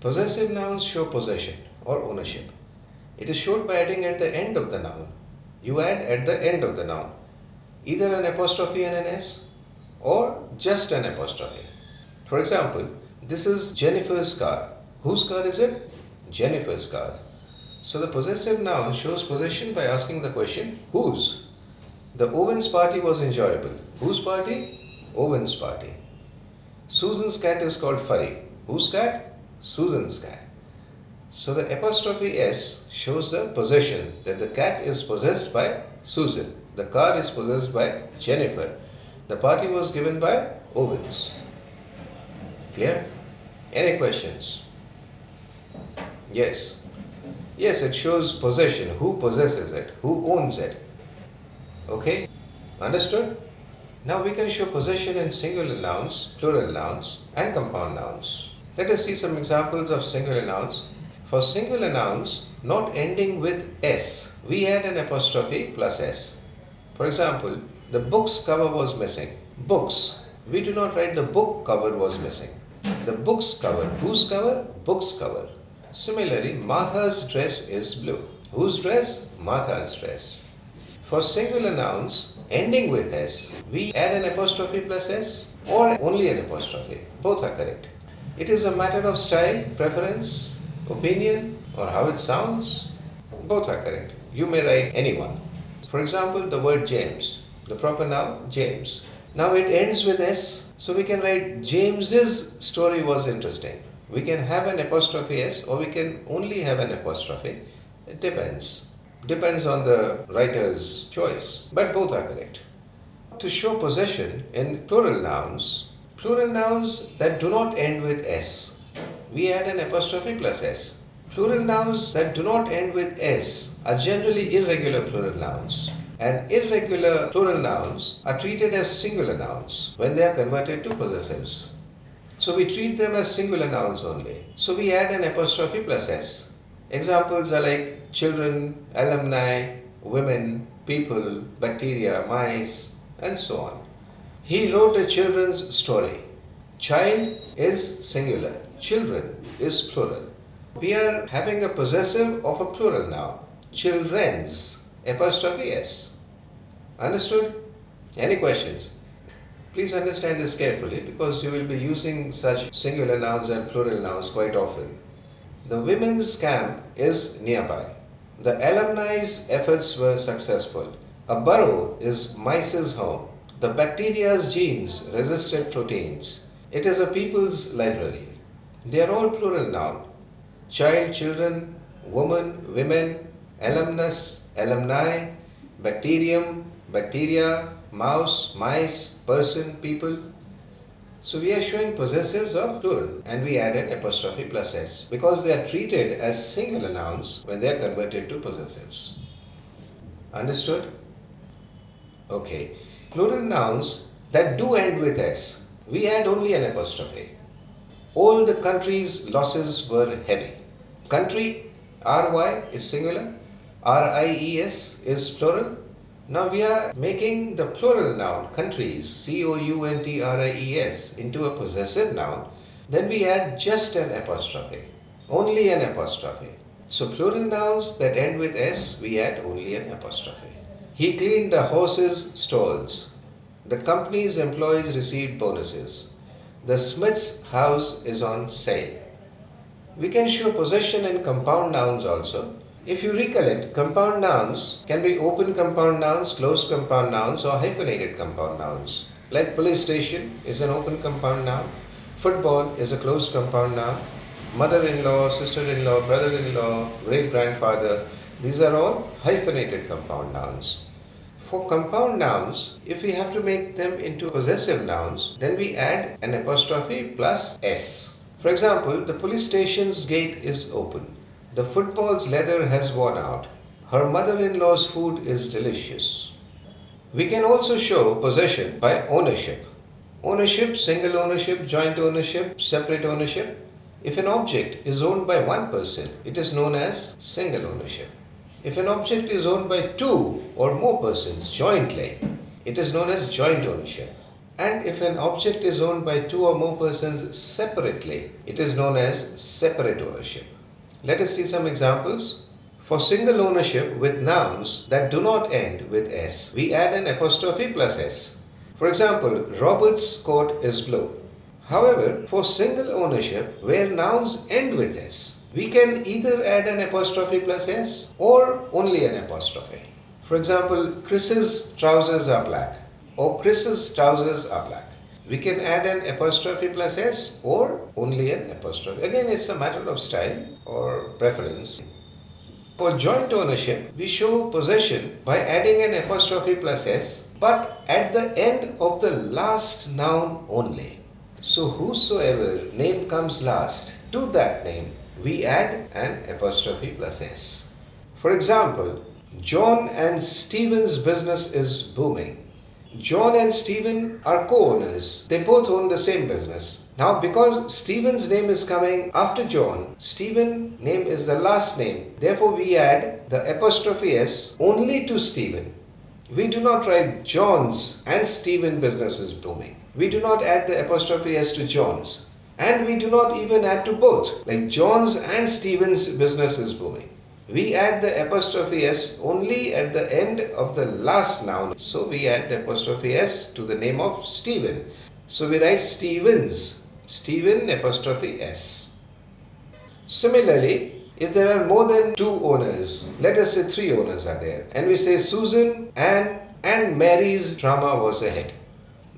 Possessive nouns show possession or ownership. It is showed by adding at the end of the noun. You add at the end of the noun either an apostrophe and an S or just an apostrophe. For example, this is Jennifer's car. Whose car is it? Jennifer's car. So the possessive noun shows possession by asking the question, whose? The Owen's party was enjoyable. Whose party? Owen's party. Susan's cat is called Furry. Whose cat? Susan's cat. So the apostrophe S shows the possession, that the cat is possessed by Susan. The car is possessed by Jennifer. The party was given by Owens. Clear? Any questions? Yes. Yes, it shows possession. Who possesses it? Who owns it? Okay? Understood? Now we can show possession in singular nouns, plural nouns, and compound nouns. Let us see some examples of singular nouns. For singular nouns not ending with S, we add an apostrophe plus S. For example, the book's cover was missing. Books. We do not write the book cover was missing. The book's cover. Whose cover? Book's cover. Similarly, Martha's dress is blue. Whose dress? Martha's dress. For singular nouns ending with S, we add an apostrophe plus S or only an apostrophe. Both are correct. It is a matter of style, preference, opinion, or how it sounds. Both are correct. You may write anyone. For example, the word James. The proper noun, James. Now it ends with S, so we can write James's story was interesting. We can have an apostrophe S or we can only have an apostrophe. It depends. Depends on the writer's choice. But both are correct. To show possession in plural nouns that do not end with S, we add an apostrophe plus S. Plural nouns that do not end with S are generally irregular plural nouns. And irregular plural nouns are treated as singular nouns when they are converted to possessives. So we treat them as singular nouns only. So we add an apostrophe plus S. Examples are like children, alumni, women, people, bacteria, mice, and so on. He wrote a children's story. Child is singular. Children is plural. We are having a possessive of a plural noun. Children's, apostrophe S. Understood? Any questions? Please understand this carefully because you will be using such singular nouns and plural nouns quite often. The women's camp is nearby. The alumni's efforts were successful. A burrow is mice's home. The bacteria's genes resisted proteins. It is a people's library. They are all plural noun. Child, children, woman, women, alumnus, alumni, bacterium, bacteria, mouse, mice, person, people. So we are showing possessives of plural and we add an apostrophe plus S because they are treated as singular nouns when they are converted to possessives. Understood? Okay. Plural nouns that do end with S, we add only an apostrophe. All the country's losses were heavy. Country, R-Y is singular, R-I-E-S is plural. Now we are making the plural noun countries, C-O-U-N-T-R-I-E-S, into a possessive noun. Then we add just an apostrophe, only an apostrophe. So plural nouns that end with S, we add only an apostrophe. He cleaned the horses' stalls. The company's employees received bonuses. The smith's house is on sale. We can show possession in compound nouns also. If you recollect, compound nouns can be open compound nouns, closed compound nouns, or hyphenated compound nouns. Like police station is an open compound noun. Football is a closed compound noun. Mother-in-law, sister-in-law, brother-in-law, great-grandfather, these are all hyphenated compound nouns. For compound nouns, if we have to make them into possessive nouns, then we add an apostrophe plus S. For example, the police station's gate is open. The football's leather has worn out. Her mother-in-law's food is delicious. We can also show possession by ownership. Ownership, single ownership, joint ownership, separate ownership. If an object is owned by one person, it is known as single ownership. If an object is owned by two or more persons jointly, it is known as joint ownership. And if an object is owned by two or more persons separately, it is known as separate ownership. Let us see some examples. For single ownership with nouns that do not end with S, we add an apostrophe plus S. For example, Robert's coat is blue. However, for single ownership where nouns end with S, we can either add an apostrophe plus S or only an apostrophe. For example, Chris's trousers are black or Chris's trousers are black. We can add an apostrophe plus S or only an apostrophe. Again, it's a matter of style or preference. For joint ownership, we show possession by adding an apostrophe plus S, but at the end of the last noun only. So whosoever name comes last to that name, we add an apostrophe plus S. For example, John and Stephen's business is booming. John and Stephen are co-owners. They both own the same business. Now because Stephen's name is coming after John, Stephen name is the last name. Therefore we add the apostrophe S only to Stephen. We do not write John's and Stephen business is booming. We do not add the apostrophe S to John's. And we do not even add to both, like John's and Stephen's business is booming. We add the apostrophe S only at the end of the last noun. So we add the apostrophe S to the name of Stephen. So we write Stephen's, Stephen apostrophe S. Similarly, if there are more than two owners, let us say three owners are there, and we say Susan and Mary's drama was a hit.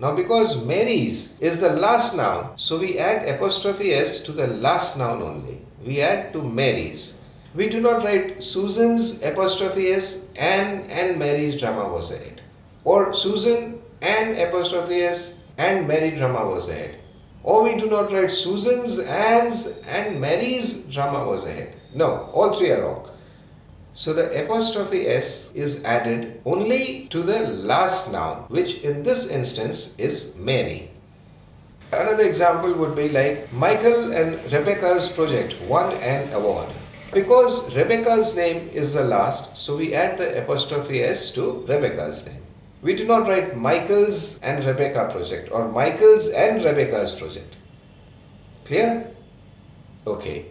Now because Mary's is the last noun, so we add apostrophe S to the last noun only. We add to Mary's. We do not write Susan's apostrophe S and Mary's drama was a hit. Or Susan and apostrophe S and Mary drama was a hit. Or we do not write Susan's and Mary's drama was a hit. No, all three are wrong. So the apostrophe S is added only to the last noun, which in this instance is Mary. Another example would be like Michael and Rebecca's project won an award. Because Rebecca's name is the last, so we add the apostrophe S to Rebecca's name. We do not write Michael's and Rebecca project or Michael's and Rebecca's project. Clear? Okay.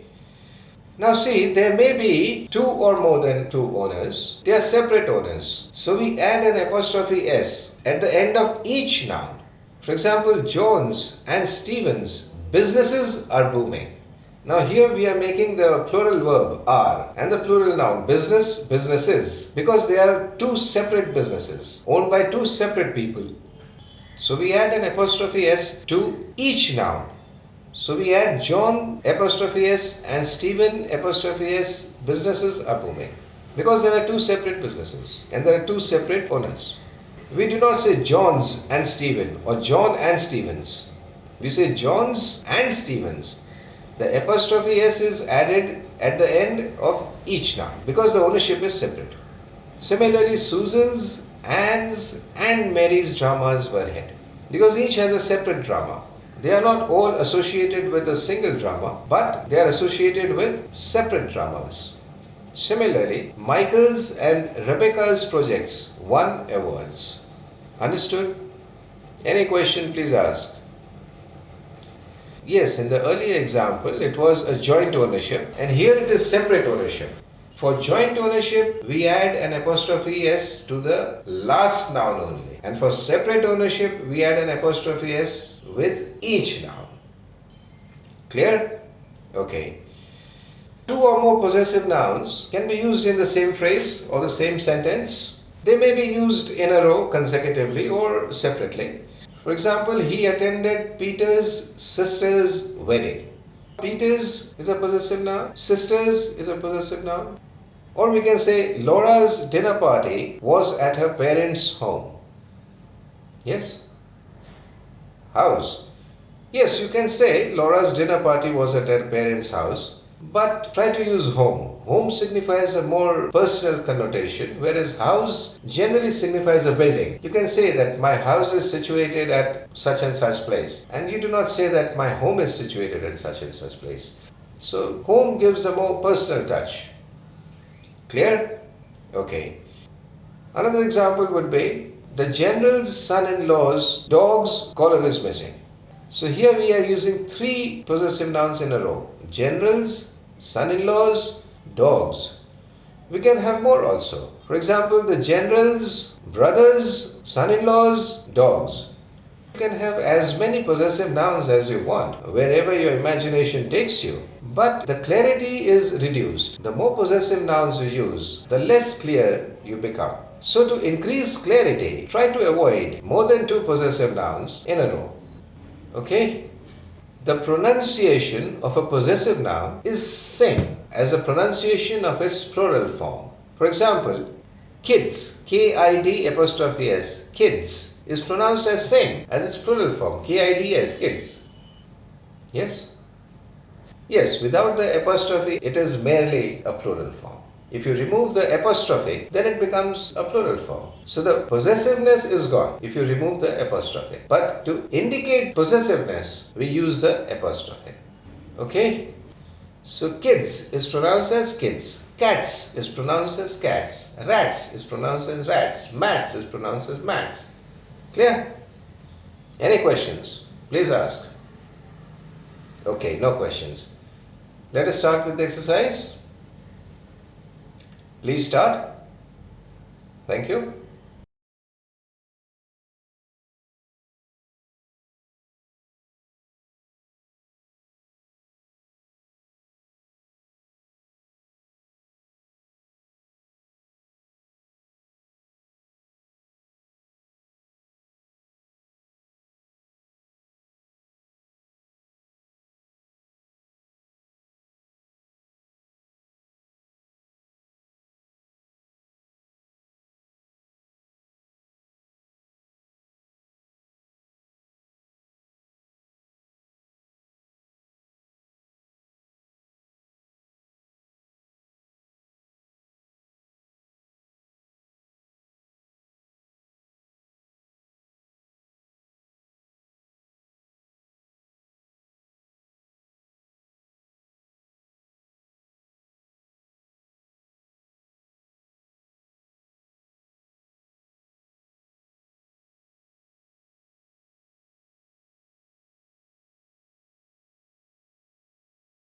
Now see, there may be two or more than two owners. They are separate owners. So we add an apostrophe S at the end of each noun. For example, John's and Stephen's businesses are booming. Now here we are making the plural verb are and the plural noun business, businesses, because they are two separate businesses owned by two separate people. So we add an apostrophe S to each noun. So we add John apostrophe S and Stephen apostrophe S, businesses are booming. Because there are two separate businesses and there are two separate owners. We do not say John's and Stephen or John and Stephen's. We say John's and Stephen's. The apostrophe S is added at the end of each noun because the ownership is separate. Similarly, Susan's, Anne's and Mary's dramas were hit because each has a separate drama. They are not all associated with a single drama, but they are associated with separate dramas. Similarly, Michael's and Rebecca's projects won awards. Understood? Any question, please ask. Yes, in the earlier example, it was a joint ownership and here it is separate ownership. For joint ownership, we add an apostrophe S to the last noun only. And for separate ownership, we add an apostrophe S with each noun. Clear? Okay. Two or more possessive nouns can be used in the same phrase or the same sentence. They may be used in a row consecutively or separately. For example, he attended Peter's sister's wedding. Peter's is a possessive noun. Sisters is a possessive noun. Or we can say Laura's dinner party was at her parents' home. Yes? House. Yes, you can say Laura's dinner party was at her parents' house. But try to use home. Home signifies a more personal connotation, whereas house generally signifies a building. You can say that my house is situated at such and such place, and you do not say that my home is situated at such and such place. So home gives a more personal touch. Clear? Okay. Another example would be the general's son-in-law's dog's collar is missing. So here we are using 3 possessive nouns in a row. General's, son-in-law's, dogs. We can have more also. For example, the general's brother's son-in-law's dogs. You can have as many possessive nouns as you want, wherever your imagination takes you. But the clarity is reduced. The more possessive nouns you use, the less clear you become. So to increase clarity, try to avoid more than 2 possessive nouns in a row. Okay? The pronunciation of a possessive noun is same as the pronunciation of its plural form. For example, kids, K-I-D'-S, kids, is pronounced as same as its plural form, K-I-D-S, kids. Yes? Yes, without the apostrophe, it is merely a plural form. If you remove the apostrophe, then it becomes a plural form. So the possessiveness is gone if you remove the apostrophe. But to indicate possessiveness, we use the apostrophe. Okay? So kids is pronounced as kids. Cats is pronounced as cats. Rats is pronounced as rats. Mats is pronounced as mats. Clear? Any questions? Please ask. Okay, no questions. Let us start with the exercise. Please start. Thank you.